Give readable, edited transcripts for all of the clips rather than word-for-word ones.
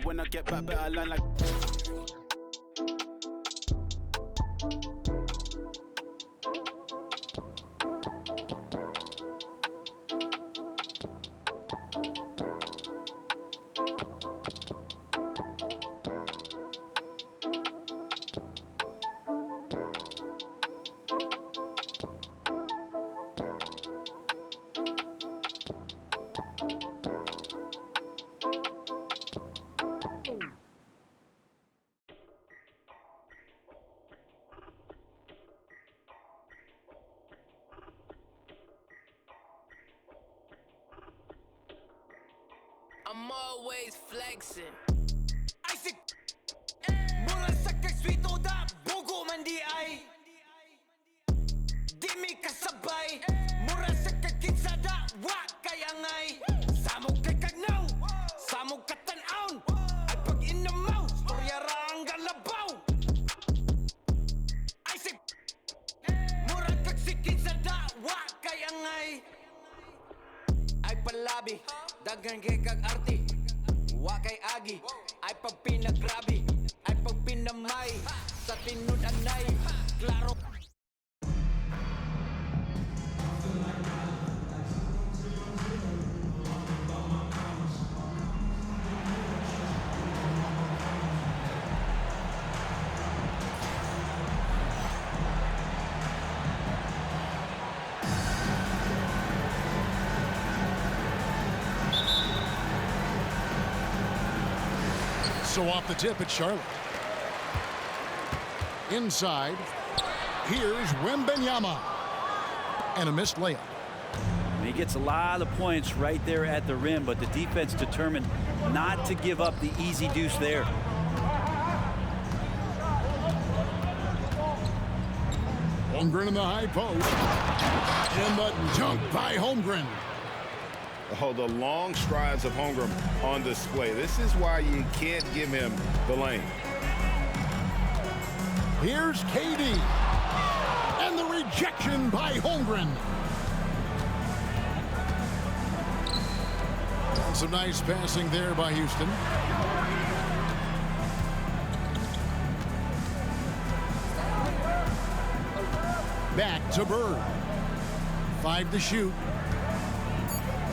when I get back, better line like. I'm always flexing. Isaac mula sa kagswito da bugo man di ay di mi kasabay mura sa kakinsa da wa kayangay samog kay kagnaw samog katanaon at pag inamaw storya ra ang galabaw Isaac mura kagsikinsa da wa kayangay ay palabi dagan kay kag arte wa kay agi ay pag pinagrabi ay pag pinamay sa tinud anay klaro. So off the tip, it's Charlotte. Inside, here's Wembanyama. And a missed layup. He gets a lot of points right there at the rim, but the defense determined not to give up the easy deuce there. Holmgren in the high post. And the dunk by Holmgren. Oh, the long strides of Holmgren on display. This is why you can't give him the lane. Here's KD. And the rejection by Holmgren. Some nice passing there by Houston. Back to Bird. 5 to shoot.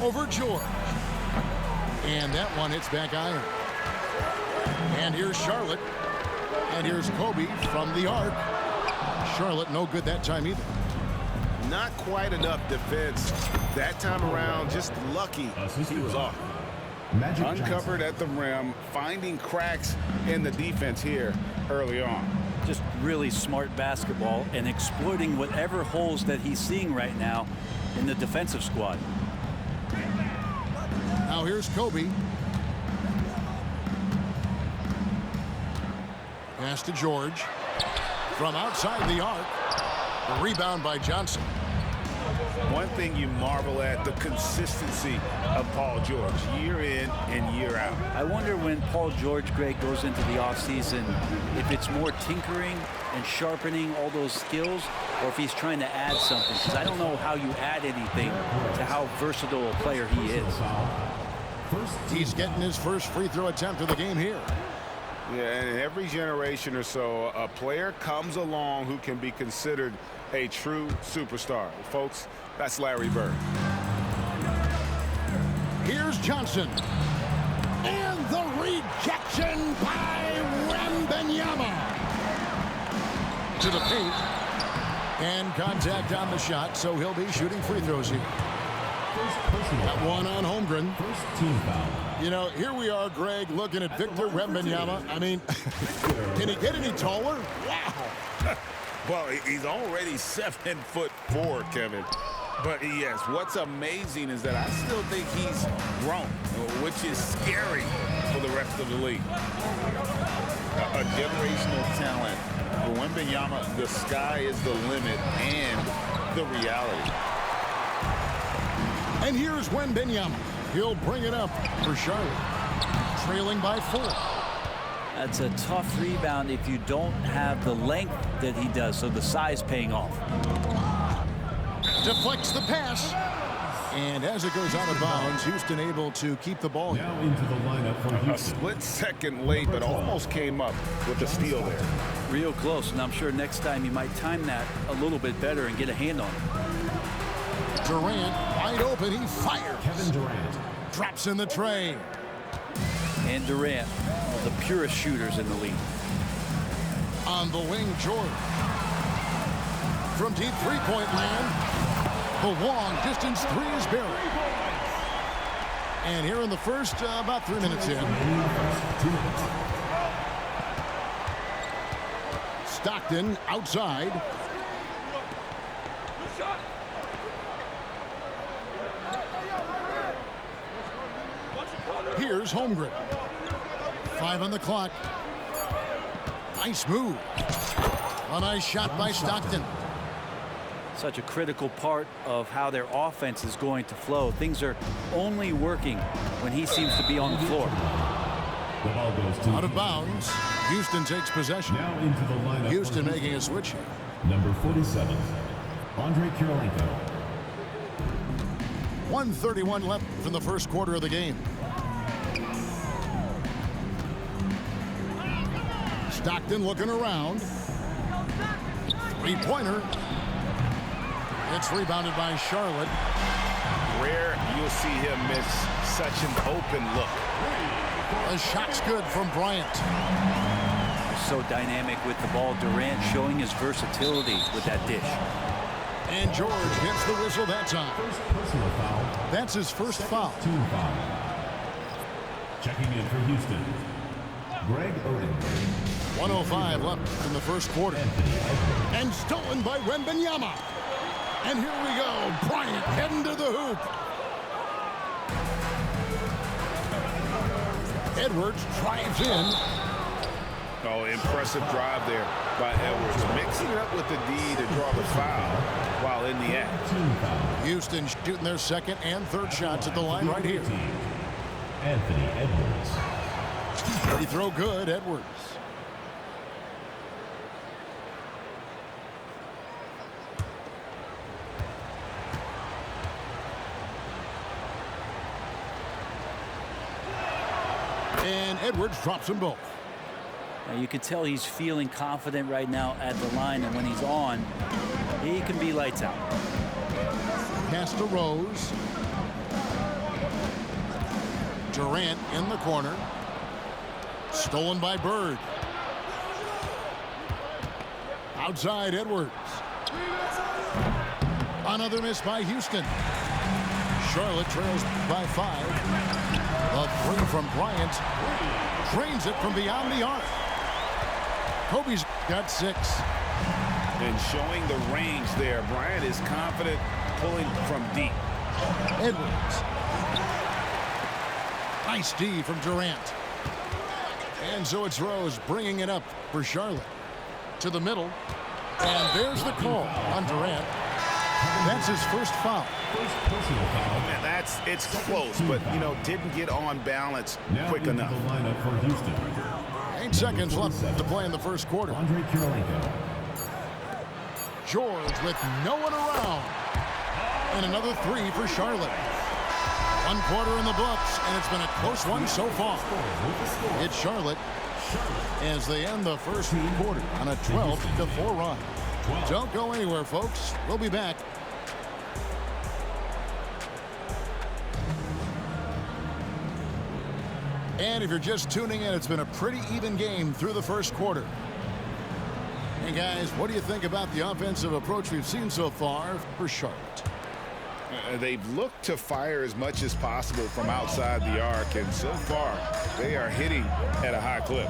Over George. And that one hits back iron. And here's Charlotte. And here's Kobe from the arc. Charlotte no good that time either. Not quite enough defense that time around. Just lucky he was off. Uncovered at the rim, finding cracks in the defense here early on. Just really smart basketball and exploiting whatever holes that he's seeing right now in the defensive squad. Now here's Kobe. Pass to George. From outside the arc. A rebound by Johnson. One thing you marvel at, the consistency of Paul George, year in and year out. I wonder when Paul George, Greg, goes into the offseason, if it's more tinkering and sharpening all those skills, or if he's trying to add something. Because I don't know how you add anything to how versatile a player he is. He's getting his first free throw attempt of the game here. Yeah, and every generation or so, a player comes along who can be considered a true superstar. Folks, that's Larry Bird. Here's Johnson. And the rejection by Wembanyama. To the paint. And contact on the shot, so he'll be shooting free throws here. That one on Holmgren. First team foul. You know, here we are, Greg, looking at Victor Wembanyama. I mean, can he get any taller? Wow. Well, he's already 7'4", Kevin. But yes, what's amazing is that I still think he's grown, which is scary for the rest of the league. A generational talent. For Wembanyama, the sky is the limit and the reality. And here's Wembanyama. He'll bring it up for Charlotte. Trailing by 4. That's a tough rebound if you don't have the length that he does, so the size paying off. Deflects the pass. And as it goes out of bounds, Houston able to keep the ball. Now into the lineup for A Houston. split second late, but almost came up with the steal there. Real close, and I'm sure next time you might time that a little bit better and get a hand on it. Durant wide open. He fires. Kevin Durant. Drops in the tray. And Durant, one of the purest shooters in the league. On the wing, George. From deep three-point land. The long distance three is buried. And here in the first, about 3 minutes in. Stockton outside. Here's Holmgren. 5 on the clock. Nice move. A nice shot by Stockton. Such a critical part of how their offense is going to flow. Things are only working when he seems to be on the floor. The ball goes to Out of bounds. Houston takes possession. Now into the lineup. Houston for making a switch here. Number 47, Andre Kirilenko. 1:31 left in the first quarter of the game. Stockton looking around. Three-pointer. It's rebounded by Charlotte. Rare you'll see him miss such an open look. The shot's good from Bryant. So dynamic with the ball. Durant showing his versatility with that dish. And George gets the whistle that time. First personal foul. That's his first foul. Team foul. Checking in for Houston, Greg Oden. 1:05 left in the first quarter. And stolen by Wembanyama. And here we go. Bryant heading to the hoop. Edwards drives in. Oh, impressive drive there by Edwards. Mixing it up with the D to draw the foul while in the act. Team foul. Houston shooting their second and third shots at the line right here. Anthony Edwards. Free throw good, Edwards. And Edwards drops them both. Now you can tell he's feeling confident right now at the line, and when he's on, he can be lights out. Pass to Rose. Durant in the corner. Stolen by Bird. Outside Edwards. Another miss by Houston. Charlotte trails by 5. A three from Bryant. Drains it from beyond the arc. Kobe's got 6. And showing the range there. Bryant is confident pulling from deep. Edwards. Nice D from Durant. And so it's Rose bringing it up for Charlotte. To the middle. And there's the call on Durant. That's his first foul. First personal foul. Man, it's close, but, you know, didn't get on balance quick into enough. the lineup for Houston, 8 seconds left to play in the first quarter. Andre Kirilenko. George with no one around. And another 3 for Charlotte. 1 quarter in the books, and it's been a close one so far. It's Charlotte as they end the first quarter on a 12-4 run. Don't go anywhere, folks. We'll be back. And if you're just tuning in, it's been a pretty even game through the first quarter. Hey, guys, what do you think about the offensive approach we've seen so far for Charlotte? They've looked to fire as much as possible from outside the arc, and so far they are hitting at a high clip.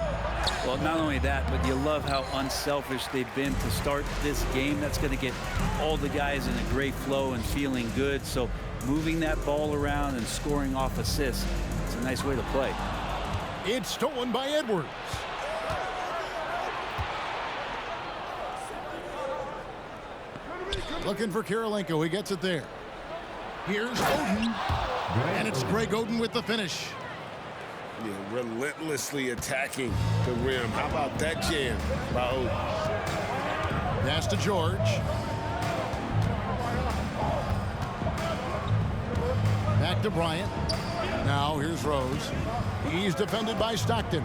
Well, not only that, but you love how unselfish they've been to start this game. That's going to get all the guys in a great flow and feeling good. So moving that ball around and scoring off assists, it's a nice way to play. It's stolen by Edwards. Looking for Kirilenko. He gets it there. Here's Oden. And it's Greg Oden with the finish. Yeah, relentlessly attacking the rim. How about that jam by Oden? Pass to George. Back to Bryant. Now here's Rose. He's defended by Stockton.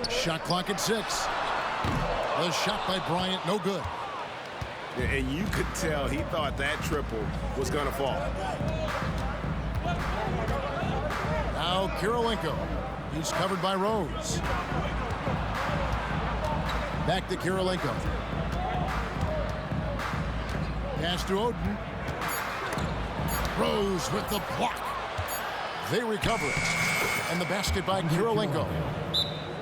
Shot clock at 6. The shot by Bryant, no good. And you could tell he thought that triple was going to fall. Now Kirilenko. He's covered by Rose. Back to Kirilenko. Pass to Oden. Rose with the block. They recover it. And the basket by Kirilenko.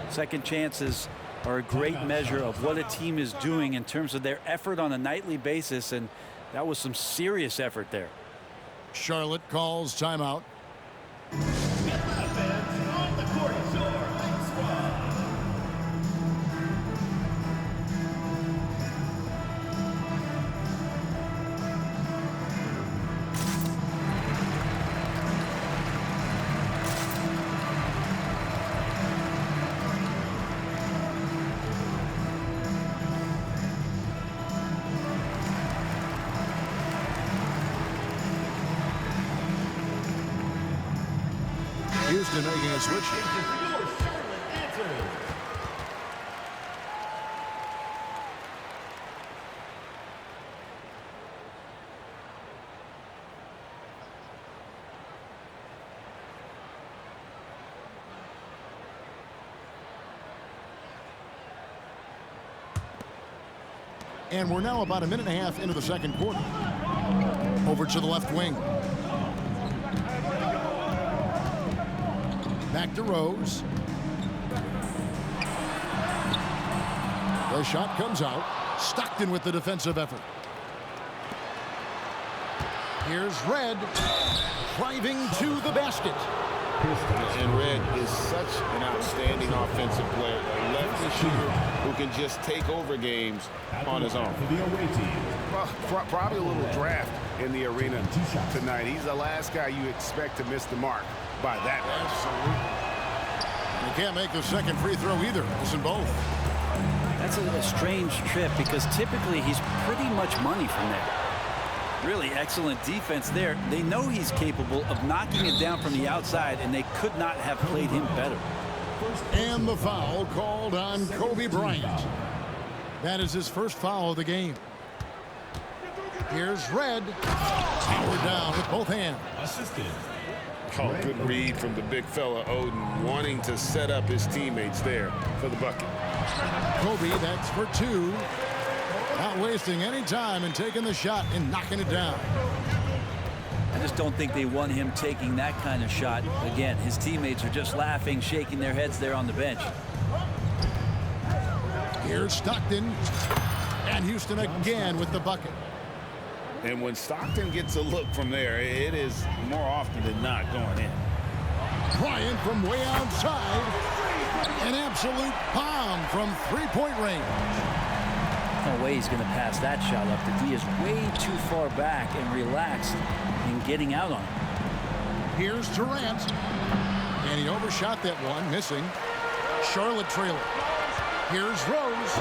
Second chances are a great measure of what a team is doing in terms of their effort on a nightly basis, and that was some serious effort there. Charlotte calls timeout. Houston making a switch. And we're now about a minute and a half into the second quarter. Over to the left wing. Back to Rose. The shot comes out. Stockton with the defensive effort. Here's Red driving to the basket. And Red is such an outstanding offensive player. A lefty shooter who can just take over games on his own. Well, probably a little draft in the arena tonight. He's the last guy you expect to miss the mark by that much. Absolutely. You can't make the second free throw either. Missing both. That's a strange trip because typically he's pretty much money from there. Really excellent defense there. They know he's capable of knocking it down from the outside, and they could not have played him better. And the foul called on Kobe Bryant. That is his first foul of the game. Here's Red. Powered down with both hands. Assisted. Oh, good read from the big fella Oden, wanting to set up his teammates there for the bucket. Kobe, that's for 2. Not wasting any time and taking the shot and knocking it down. I just don't think they want him taking that kind of shot. Again, his teammates are just laughing, shaking their heads there on the bench. Here's Stockton. And Houston again with the bucket. And when Stockton gets a look from there, it is more often than not going in. Bryant from way outside. An absolute bomb from three-point range. No way he's going to pass that shot up. The D is way too far back and relaxed in getting out on it. Here's Durant. And he overshot that one, missing. Charlotte trailing. Here's Rose.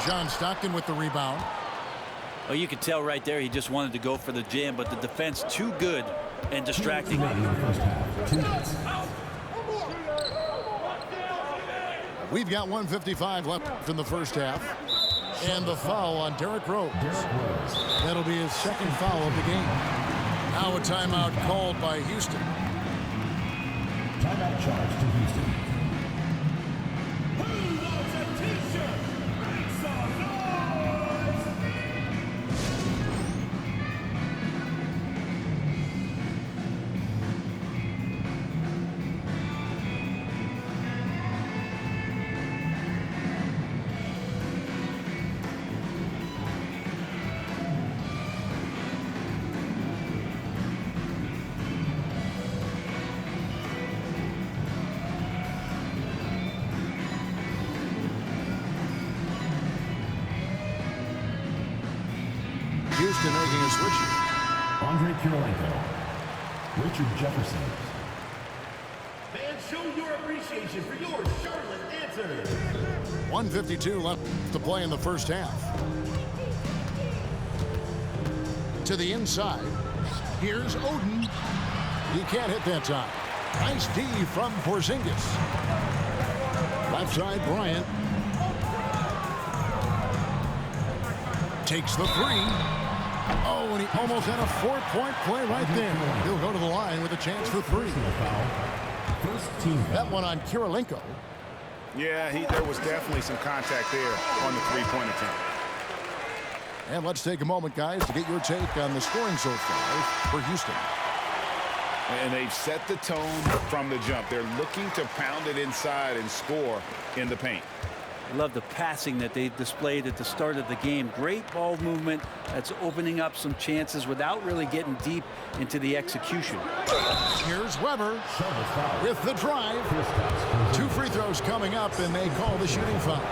John Stockton with the rebound. Well, you could tell right there he just wanted to go for the jam, but the defense too good and distracting. We've got 1:55 left in the first half. And the foul on Derrick Rose. That'll be his second foul of the game. Now a timeout called by Houston. Timeout charge to Houston. Houston making a switch. Andre Kirilenko. Richard Jefferson. Fans, show your appreciation for your Charlotte answer. 1:52 left to play in the first half. To the inside. Here's Oden. He can't hit that time. Nice D from Porzingis. Left side, Bryant. Takes the three. Oh, and he almost had a 4-point play right there. He'll go to the line with a chance for three. First team foul. That one on Kirilenko. Yeah, there was definitely some contact there on the three-point attempt. And let's take a moment, guys, to get your take on the scoring so far for Houston. And they've set the tone from the jump. They're looking to pound it inside and score in the paint. I love the passing that they displayed at the start of the game. Great ball movement that's opening up some chances without really getting deep into the execution. Here's Weber with the drive. 2 free throws coming up, and they call the shooting foul.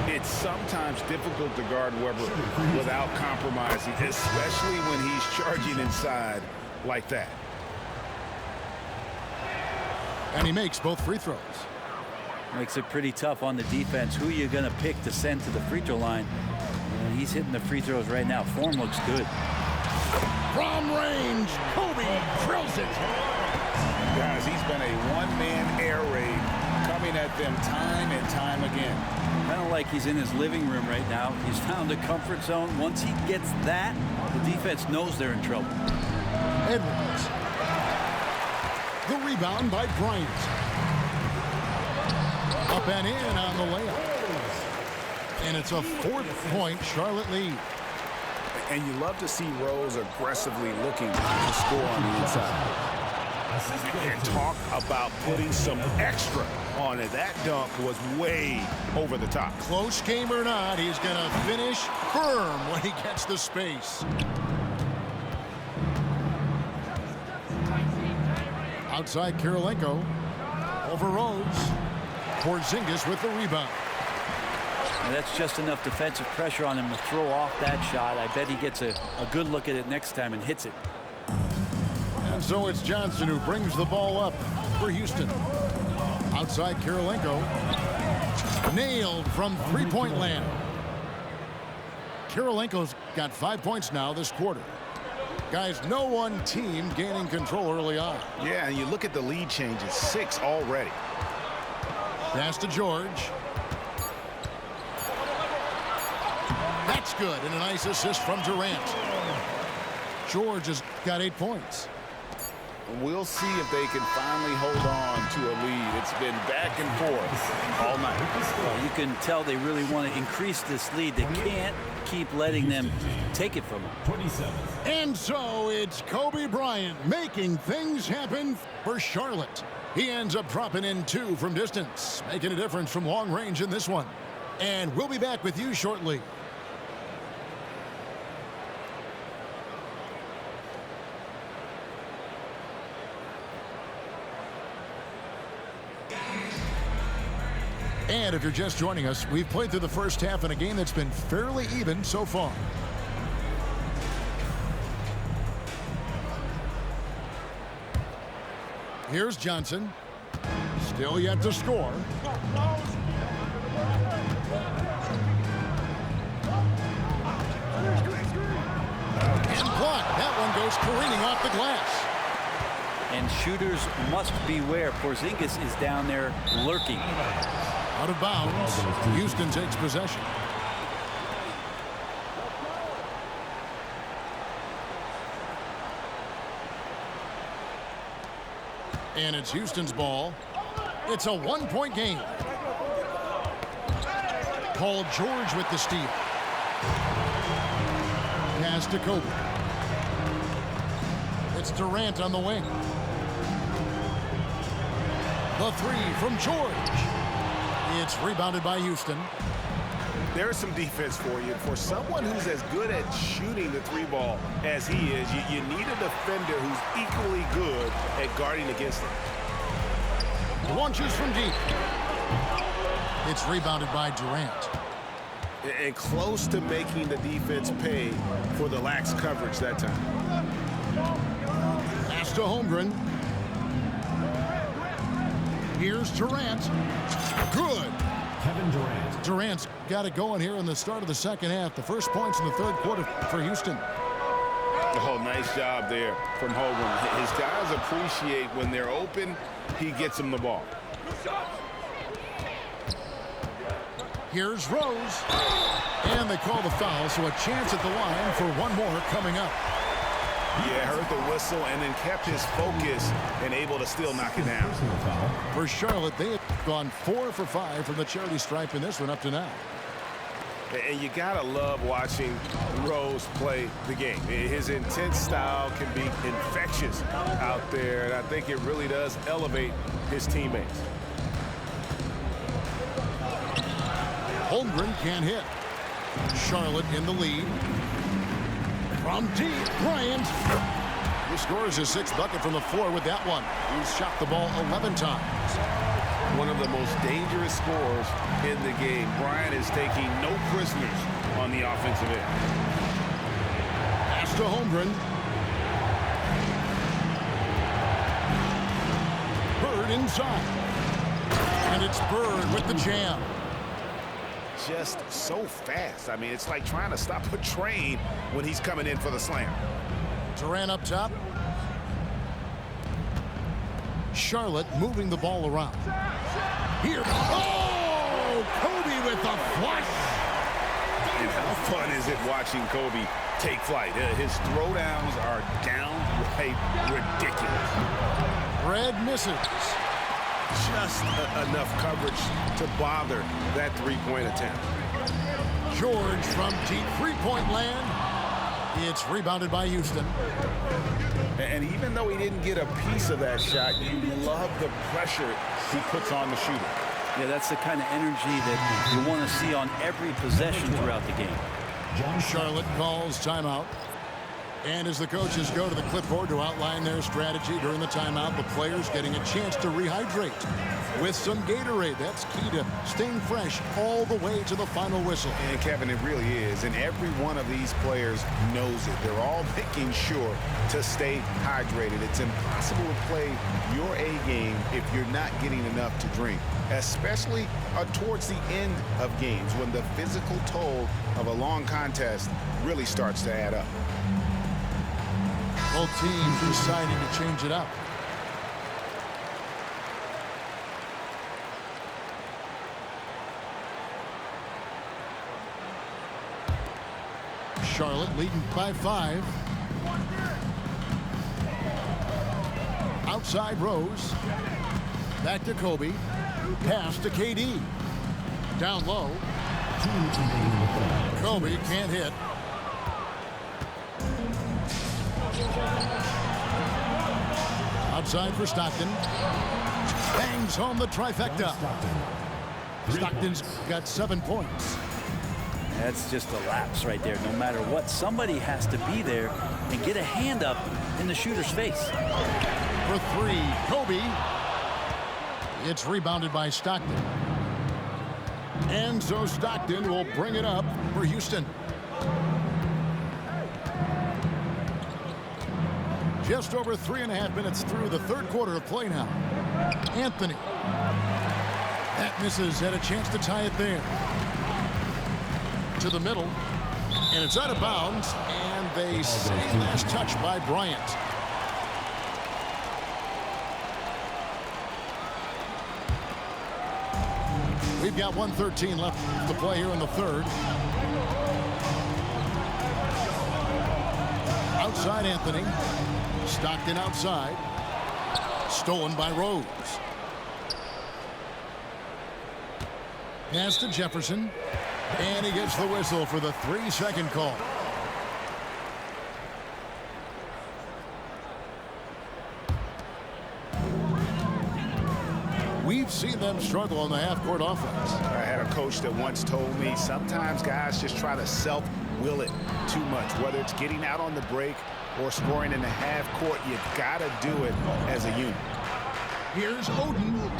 It's sometimes difficult to guard Weber without compromising, especially when he's charging inside like that. And he makes both free throws. Makes it pretty tough on the defense. Who are you going to pick to send to the free throw line? And he's hitting the free throws right now. Form looks good. From range, Kobe drills it. Guys, he's been a one-man air raid coming at them time and time again. Kind of like he's in his living room right now. He's found a comfort zone. Once he gets that, the defense knows they're in trouble. Edwards. The rebound by Bryant. Up and in on the layup. And it's a 4-point Charlotte lead. And you love to see Rose aggressively looking to score on the inside. And talk about putting some extra on it. That dunk was way over the top. Close game or not, he's going to finish firm when he gets the space. Outside Kirilenko. Over Rose. Porzingis with the rebound. And that's just enough defensive pressure on him to throw off that shot. I bet he gets a good look at it next time and hits it. And so it's Johnson who brings the ball up for Houston. Outside Kirilenko. Nailed from three-point land. Kirilenko's got 5 points now this quarter. Guys, no one team gaining control early on. Yeah, and you look at the lead changes, 6 already. Pass to George. That's good, and a nice assist from Durant. George has got 8 points. We'll see if they can finally hold on to a lead. It's been back and forth all night. Well, you can tell they really want to increase this lead. They can't keep letting them take it from them. 27. And so it's Kobe Bryant making things happen for Charlotte. He ends up dropping in 2 from distance, making a difference from long range in this one. And we'll be back with you shortly. And if you're just joining us, we've played through the first half in a game that's been fairly even so far. Here's Johnson. Still yet to score. And blocked. That one goes careening off the glass. And shooters must beware. Porzingis is down there lurking. Out of bounds. Houston takes possession. And it's Houston's ball. It's a 1-point game. Paul George with the steal. Pass to Kobe. It's Durant on the wing. The 3 from George. It's rebounded by Houston. There's some defense for you. For someone who's as good at shooting the 3-ball as he is, you need a defender who's equally good at guarding against him. Launches from deep. It's rebounded by Durant. And close to making the defense pay for the lax coverage that time. Pass to Holmgren. Here's Durant. Good. Kevin Durant. Durant's got it going here in the start of the second half. The first points in the third quarter for Houston. Oh, nice job there from Hogan. His guys appreciate when they're open, he gets them the ball. Here's Rose. And they call the foul, so a chance at the line for one more coming up. Yeah, heard the whistle and then kept his focus and able to still knock it down. For Charlotte, they have gone 4 for 5 from the charity stripe in this one up to now. And you gotta love watching Rose play the game. His intense style can be infectious out there, and I think it really does elevate his teammates. Holmgren can't hit. Charlotte in the lead. From deep, Bryant. He scores his 6th bucket from the floor with that one. He's shot the ball 11 times. One of the most dangerous scorers in the game. Bryant is taking no prisoners on the offensive end. Pass to Holmgren. Bird inside. And it's Bird with the jam. Just so fast. I mean, it's like trying to stop a train when he's coming in for the slam. Durant up top. Charlotte moving the ball around. Here. Oh! Kobe with the flush. And how fun is it watching Kobe take flight? His throwdowns are downright ridiculous. Red misses. Just enough coverage to bother that three-point attempt. George from deep three-point land. It's rebounded by Houston. And even though he didn't get a piece of that shot, you love the pressure he puts on the shooter. Yeah, that's the kind of energy that you want to see on every possession throughout the game. Charlotte calls timeout. And as the coaches go to the clipboard to outline their strategy during the timeout, the players getting a chance to rehydrate with some Gatorade. That's key to staying fresh all the way to the final whistle. And Kevin, it really is. And every one of these players knows it. They're all making sure to stay hydrated. It's impossible to play your A game if you're not getting enough to drink, especially towards the end of games when the physical toll of a long contest really starts to add up. Both teams deciding to change it up. Charlotte leading by 5. Outside Rose. Back to Kobe. Pass to KD. Down low. Kobe can't hit. Outside for Stockton. Bangs home the trifecta. Stockton's got 7 points. That's just a lapse right there. No matter what, somebody has to be there and get a hand up in the shooter's face. For 3, Kobe. It's rebounded by Stockton. And so Stockton will bring it up for Houston. Just over 3.5 minutes through the third quarter of play now. Anthony. That misses. Had a chance to tie it there. To the middle. And it's out of bounds. And they say last touch by Bryant. We've got 1:13 left to play here in the third. Outside Anthony. Stockton outside. Stolen by Rose. Pass to Jefferson. And he gets the whistle for the 3-second call. We've seen them struggle on the half-court offense. I had a coach that once told me sometimes guys just try to self-will it too much, whether it's getting out on the break or scoring in the half court. You gotta do it as a unit. Here's Oden.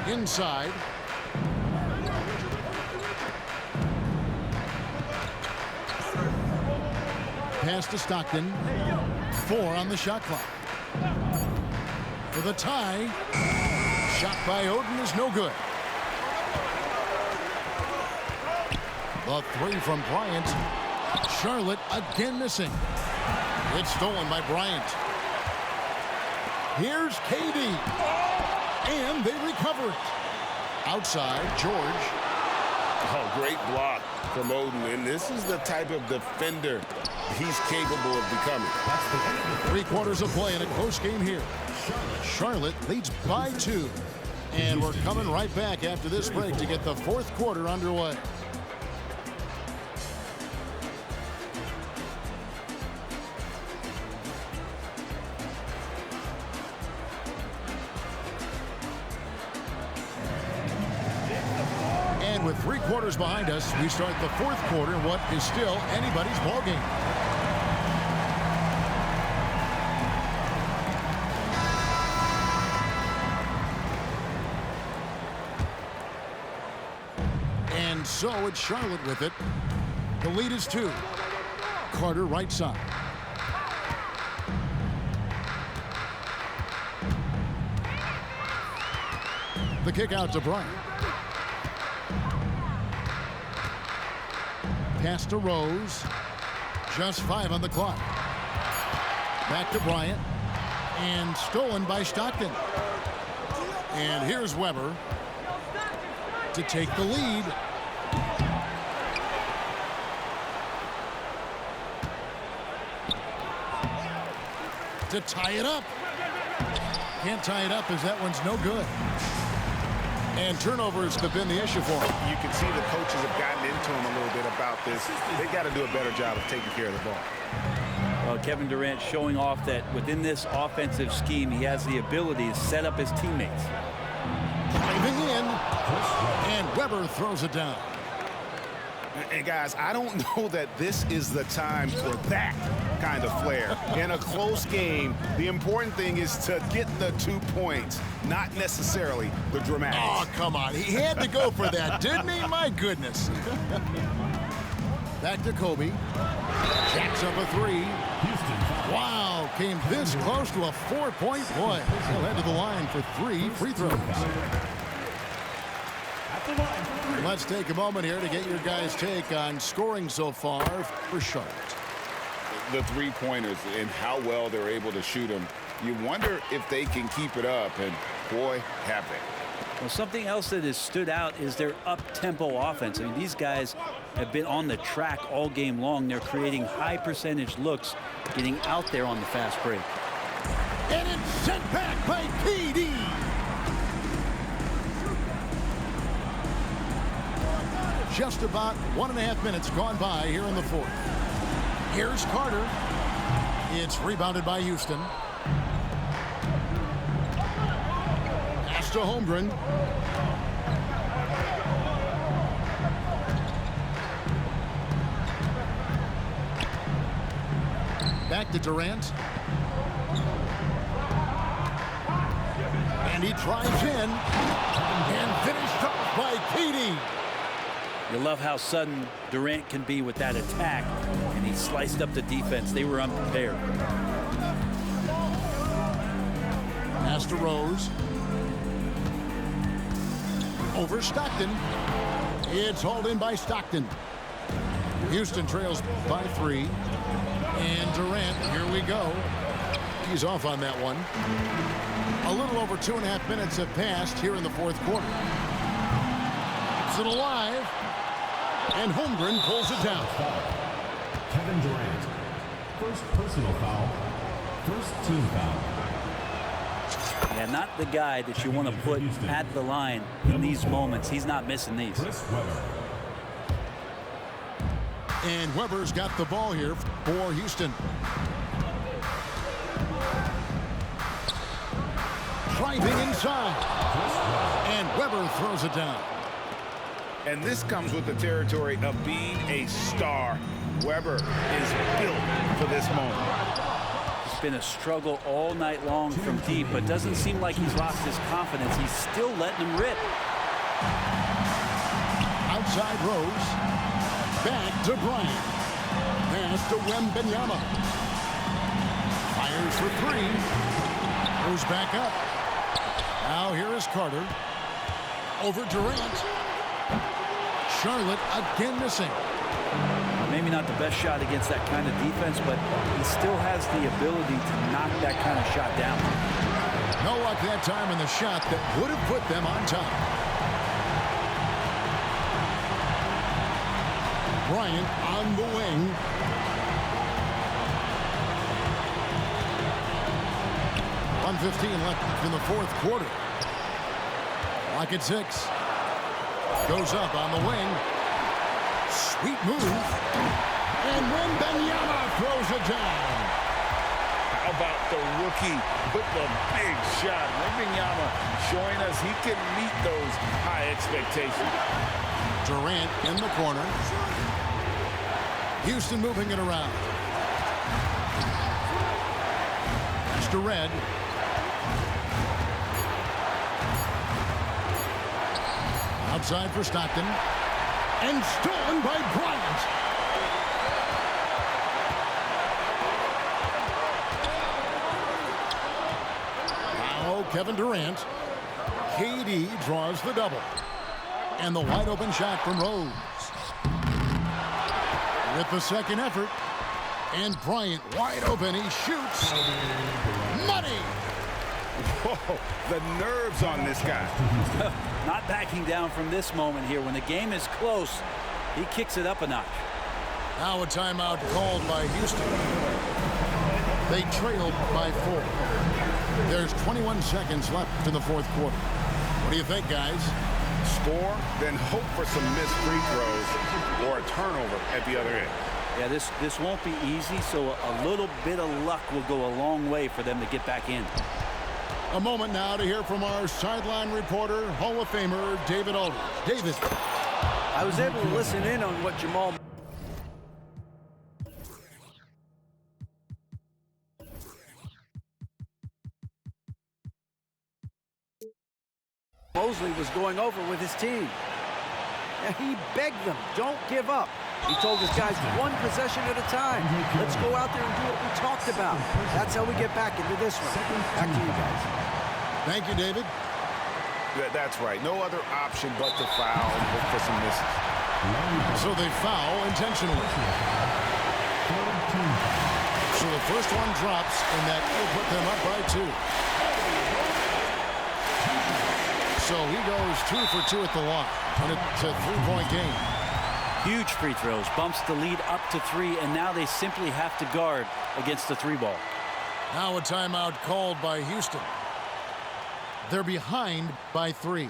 Inside. Pass to Stockton. 4 on the shot clock. For the tie. Shot by Oden is no good. The 3 from Bryant Charlotte again missing. It's stolen by Bryant. Here's KD. And they recover it. Outside, George. Oh, great block from Oden. And this is the type of defender he's capable of becoming. 3 quarters of play in a close game here. Charlotte leads by 2. And we're coming right back after this break to get the 4th quarter underway. And with 3 quarters behind us, we start the 4th quarter in what is still anybody's ballgame. And so it's Charlotte with it. The lead is 2. Carter right side. The kick out to Bryant. Pass to Rose. Just 5 on the clock. Back to Bryant. And stolen by Stockton. And here's Weber to take the lead. To tie it up. Can't tie it up as that one's no good. And turnovers have been the issue for him. You can see the coaches have gotten into him a little bit about this. They got to do a better job of taking care of the ball. Well, Kevin Durant showing off that within this offensive scheme, he has the ability to set up his teammates. Driving in, and Weber throws it down. And guys, I don't know that this is the time for that kind of flair. In a close game, the important thing is to get the 2 points, not necessarily the dramatics. Oh, come on. He had to go for that, didn't he? My goodness. Back to Kobe. Jacks up a 3. Wow, came this close to a 4-point play. He'll head to the line for 3 free throws. Let's take a moment here to get your guys' take on scoring so far for Charlotte. The 3-pointers and how well they're able to shoot them. You wonder if they can keep it up, and boy, have they. Well, something else that has stood out is their up-tempo offense. I mean, these guys have been on the track all game long. They're creating high-percentage looks, getting out there on the fast break. And it's sent back by KD. Just about 1.5 minutes gone by here in the 4th. Here's Carter. It's rebounded by Houston. Pass to Holmgren. Back to Durant. And he drives in. And finished off by KD. You love how sudden Durant can be with that attack, and he sliced up the defense. They were unprepared. Pass to Rose. Over Stockton. It's hauled in by Stockton. Houston trails by 3. And Durant, here we go. He's off on that one. A little over 2.5 minutes have passed here in the 4th quarter. It's it alive. And Holmgren pulls it down. Kevin Durant. First personal foul. First team foul. Yeah, not the guy that you want to put at the line in these moments. He's not missing these. Chris Webber. And Weber's got the ball here for Houston. Driving inside. And Weber throws it down. And this comes with the territory of being a star. Weber is built for this moment. It's been a struggle all night long from deep, but doesn't seem like he's lost his confidence. He's still letting him rip. Outside Rose. Back to Bryant. Pass to Wembanyama. Fires for 3. Goes back up. Now here is Carter. Over Durant. Charlotte again missing. Maybe not the best shot against that kind of defense, but he still has the ability to knock that kind of shot down. No luck that time in the shot that would have put them on top. Bryant on the wing. .1:15 left in the fourth quarter. Lock at 6. Goes up on the wing. Sweet move. And Wembanyama throws it down. How about the rookie with the big shot? Wembanyama showing us he can meet those high expectations. Durant in the corner. Houston moving it around. Mr. Red. Outside for Stockton. And stolen by Bryant. Now Kevin Durant. KD draws the double. And the wide open shot from Rose. With the second effort. And Bryant wide open. He shoots. Money. Whoa, the nerves on this guy. Not backing down from this moment here. When the game is close, he kicks it up a notch. Now a timeout called by Houston. They trailed by 4. There's 21 seconds left in the fourth quarter. What do you think, guys? Score, then hope for some missed free throws or a turnover at the other end. Yeah, this won't be easy, so a little bit of luck will go a long way for them to get back in. A moment now to hear from our sideline reporter, Hall of Famer David Aldridge. David. I was able to listen in on what Jamal Mosley was going over with his team. And he begged them, don't give up. He told his guys, one possession at a time. Let's go out there and do what we talked about. That's how we get back into this one. Back to you guys. Thank you, David. That's right. No other option but to foul and look for some misses. So they foul intentionally. So the first one drops, and that will put them up by 2. So he goes 2 for 2 at the line, and it's a 3-point game. Huge free throws, bumps the lead up to 3, and now they simply have to guard against the 3-ball. Now a timeout called by Houston. They're behind by 3.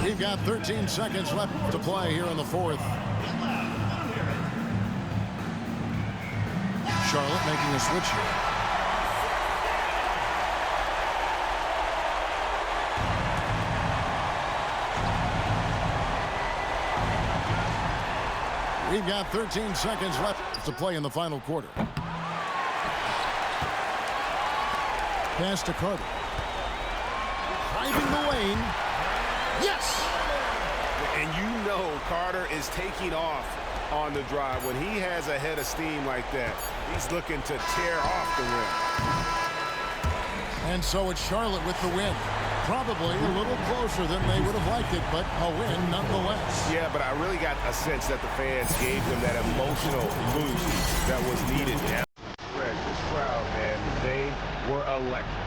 We've got 13 seconds left to play here in the fourth. Charlotte making a switch here. We've got 13 seconds left to play in the final quarter. Pass to Carter. Driving the lane. Yes! And you know Carter is taking off on the drive. When he has a head of steam like that, he's looking to tear off the rim. And so it's Charlotte with the win. Probably a little closer than they would have liked it, but a win nonetheless. Yeah, but I really got a sense that the fans gave them that emotional boost that was needed. Greg, this crowd, man, they were electric.